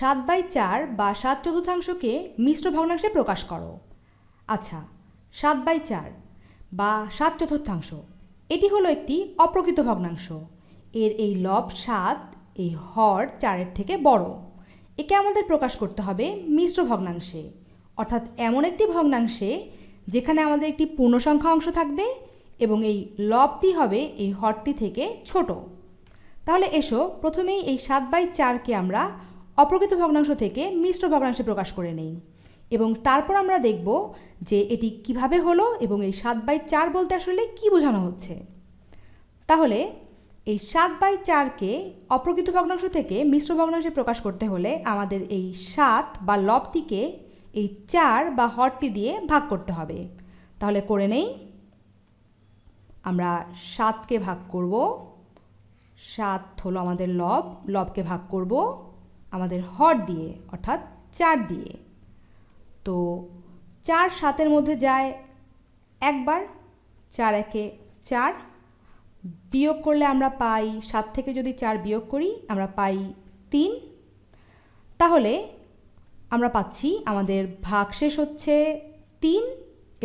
7/4 বা 7/4 মিশ্র ভগ্নাংশে প্রকাশ করো। আচ্ছা, 7/4 বা 7/4 এটি হলো একটি অপ্রকৃত ভগ্নাংশ। এর এই লব 7, এই হর 4-এর থেকে বড়। একে আমাদের প্রকাশ করতে হবে মিশ্র ভগ্নাংশে, অর্থাৎ এমন একটি ভগ্নাংশে যেখানে আমাদের একটি পূর্ণসংখ্যা অংশ থাকবে এবং এই লবটি হবে এই হরটি থেকে ছোট। তাহলে এসো প্রথমেই এই 7/4কে আমরা অপ্রকৃত ভগ্নাংশ থেকে মিশ্র ভগ্নাংশে প্রকাশ করে নেই এবং তারপর আমরা দেখব যে এটি কিভাবে হলো এবং এই 7/4 বলতে আসলে কি বোঝানো হচ্ছে। তাহলে এই 7/4কে অপ্রকৃত ভগ্নাংশ থেকে মিশ্র ভগ্নাংশে প্রকাশ করতে হলে আমাদের এই 7 বা লবটিকে এই 4 বা হরটি দিয়ে ভাগ করতে হবে। তাহলে করে নেই, আমরা 7কে ভাগ করব, 7 হলো আমাদের লব, লবকে ভাগ করব আমাদের হর দিয়ে অর্থাৎ 4 দিয়ে। তো 4 7-এর মধ্যে যায় একবার, 4 একে 4, বিয়োগ করলে আমরা পাই 7 থেকে যদি 4 বিয়োগ করি আমরা পাই 3। তাহলে আমরা পাচ্ছি আমাদের ভাগশেষ হচ্ছে 3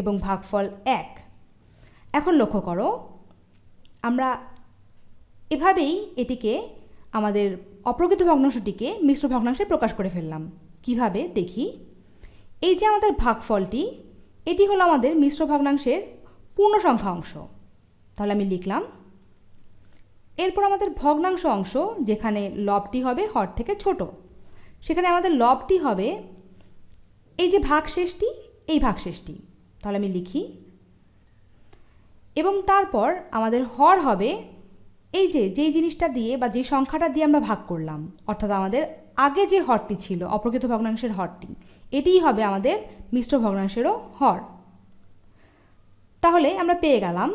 এবং ভাগফল 1। এখন লক্ষ্য করো, আমরা এভাবেই এটিকে আমাদের অপ্রকৃত ভগ্নাংশটিকে মিশ্র ভগ্নাংশে প্রকাশ করে ফেললাম। কিভাবে দেখি, এই যে আমাদের ভাগফলটি, এটি হলো আমাদের মিশ্র ভগ্নাংশের পূর্ণ সংখ্যা অংশ। তাহলে আমি লিখলাম, এরপর আমাদের ভগ্নাংশ অংশ যেখানে লবটি হবে হর থেকে ছোট, সেখানে আমাদের লবটি হবে এই যে ভাগশেষটি, এই ভাগশেষটি। তাহলে আমি লিখি, এবং তারপর আমাদের হর হবে এই যে যেই জিনিসটা দিয়ে বা যে সংখ্যাটা দিয়ে আমরা ভাগ করলাম, অর্থাৎ আমাদের আগে যে হরটি ছিল অপ্রকৃত ভগ্নাংশের হরটি, এটিই হবে আমাদের মিশ্র ভগ্নাংশেরও হর। তাহলে আমরা পেয়ে গেলাম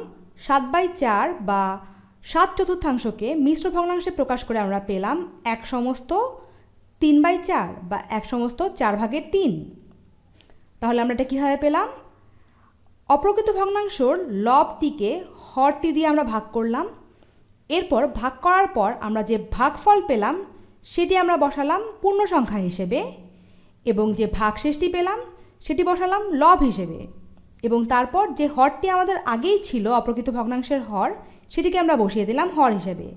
7/4 বা 7/4কে মিশ্র ভগ্নাংশে প্রকাশ করে আমরা পেলাম 1/3/4 বা 1/4/3। তাহলে আমরা এটা কীভাবে পেলাম? অপ্রকৃত ভগ্নাংশর লবটিকে হরটি দিয়ে আমরা ভাগ করলাম, এরপর ভাগ করার পর আমরা যে ভাগফল পেলাম সেটি আমরা বসালাম পূর্ণ সংখ্যা হিসেবে এবং যে ভাগশেষটি পেলাম সেটি বসালাম লব হিসেবে, এবং তারপর যে হরটি আমাদের আগেই ছিল অপ্রকৃত ভগ্নাংশের হর সেটিকে আমরা বসিয়ে দিলাম হর হিসেবে,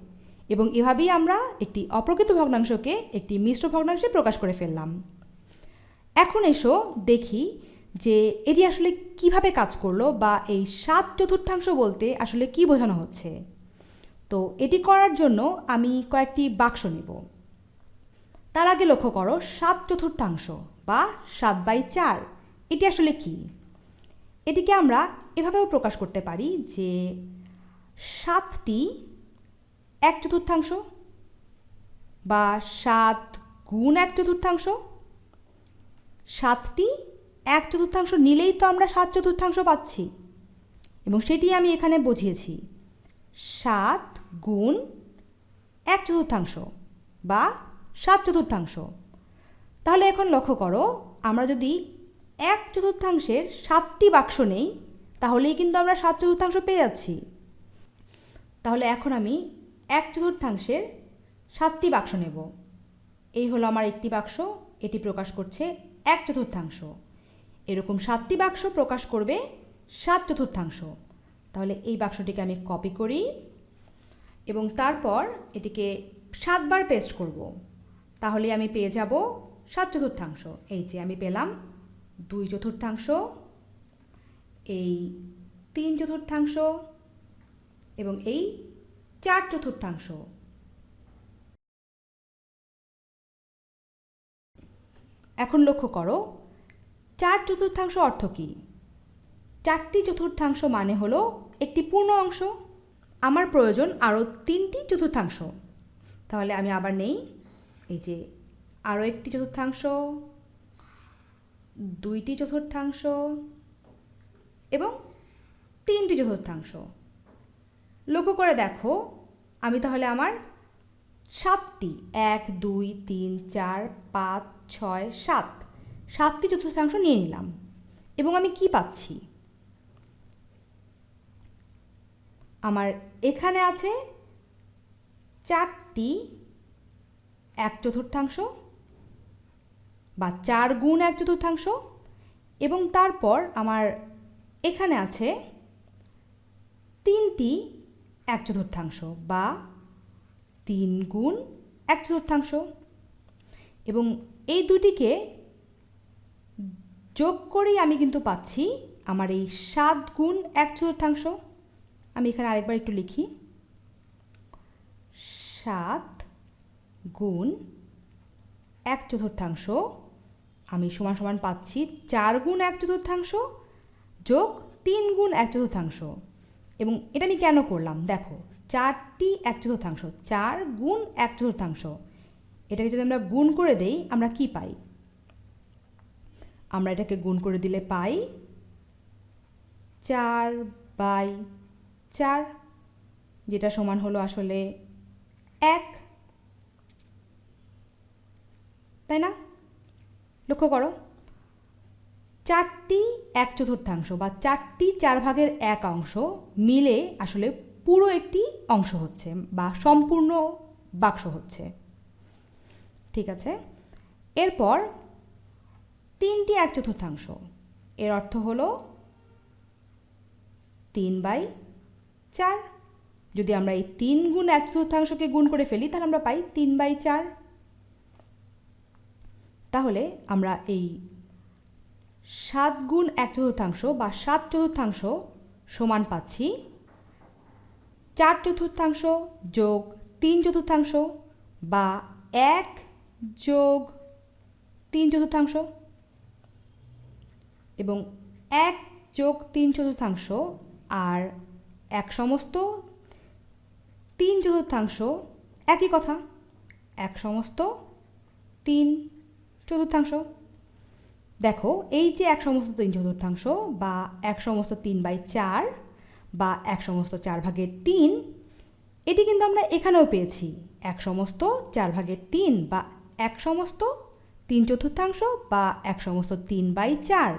এবং এভাবেই আমরা একটি অপ্রকৃত ভগ্নাংশকে একটি মিশ্র ভগ্নাংশে প্রকাশ করে ফেললাম। এখন এসো দেখি যে এটি আসলে কিভাবে কাজ করলো বা এই 7/4 বলতে আসলে কি বোঝানো হচ্ছে। তো এটি করার জন্য আমি কয়েকটি বাক্স নেব। তার আগে লক্ষ্য করো 7/4 বা 7/4 এটি আসলে কি। এটিকে আমরা এভাবেও প্রকাশ করতে পারি যে 7টি 1/4 বা 7 গুণ 1/4। 7টি 1/4 নিলেই তো আমরা 7/4 পাচ্ছি, এবং সেটি আমি এখানে বুঝিয়েছি 7 গুণ 1/4 বা 7/4। তাহলে এখন লক্ষ্য করো, আমরা যদি 1/4 7টি বাক্স নেই তাহলেই কিন্তু আমরা 7/4 পেয়ে যাচ্ছি। তাহলে এখন আমি 1/4 7টি বাক্স নেব। এই হলো আমার একটি বাক্স, এটি প্রকাশ করছে 1/4। এরকম 7টি বাক্স প্রকাশ করবে 7/4। তাহলে এই বাক্সটিকে আমি কপি করি এবং তারপর এটিকে 7 বার পেস্ট করব। তাহলে আমি পেয়ে যাব 7/4। এই যে আমি পেলাম 2/4, এই 3/4 এবং এই 4/4। এখন লক্ষ্য করো 4/4 অর্থ কী। 4টি চতুর্থাংশ মানে হলো একটি পূর্ণ অংশ। আমার প্রয়োজন আরও 3টি চতুর্থাংশ। তাহলে আমি আবার নেই, এই যে আরও একটি চতুর্থাংশ, 2টি চতুর্থাংশ এবং 3টি চতুর্থাংশ। লক্ষ্য করে দেখো, আমি তাহলে আমার 7টি 1 2 3 4 5 6 7টি চতুর্থাংশ নিয়ে নিলাম, এবং আমি কি পাচ্ছি? আমার এখানে আছে 4টি 1/4 বা 4 গুণ 1/4, এবং তারপর আমার এখানে আছে 3টি 1/4 বা 3 গুণ 1/4, এবং এই দুটিকে যোগ করেই আমি কিন্তু পাচ্ছি আমার এই 7 গুণ 1/4। আমি এখানে আরেকবার একটু লিখি, 7 গুণ 1/4 আমি সমান সমান পাচ্ছি 4 গুণ 1/4 যোগ 3 গুণ 1/4। এবং এটা আমি কেন করলাম দেখো, 4টি 1/4, 4 গুণ 1/4, এটাকে যদি আমরা গুণ করে দেই আমরা কি পাই? আমরা এটাকে গুণ করে দিলে পাই 4/4, যেটা সমান হলো আসলে 1, তাই না? লক্ষ্য করো, 4টি 1/4 বা 4টি 4/1 অংশ মিলে আসলে পুরো একটি অংশ হচ্ছে বা সম্পূর্ণ বাক্স হচ্ছে। ঠিক আছে, এরপর 3টি 1/4, এর অর্থ হলো 3/4। যদি আমরা এই 3 গুণ 1/4কে গুণ করে ফেলি তাহলে আমরা পাই 3/4। তাহলে আমরা এই 7 গুণ 1/4 বা 7/4 সমান পাচ্ছি 4/4 যোগ 3/4 বা 1 যোগ 3/4, এবং 1 যোগ 3/4 আর 1 সমস্ত 3/4 একই কথা, 1 সমস্ত 3/4। দেখো, এই যে 1 সমস্ত 3/4 বা 1 সমস্ত 3/4 বা 1 সমস্ত 4/3, এটি কিন্তু আমরা এখানেও পেয়েছি 1 সমস্ত 4/3 বা 1 সমস্ত 3/4 বা 1 সমস্ত 3/4,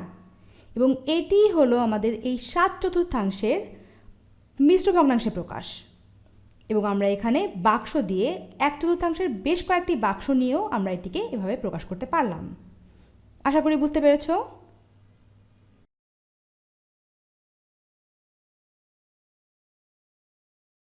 এবং এটি হলো আমাদের এই 7/4 মিশ্র ভগ্নাংশে প্রকাশ। এবং আমরা এখানে বাক্স দিয়ে 1/4 বেশ কয়েকটি বাক্স নিয়েও আমরা এটিকে এভাবে প্রকাশ করতে পারলাম। আশা করি বুঝতে পেরেছো।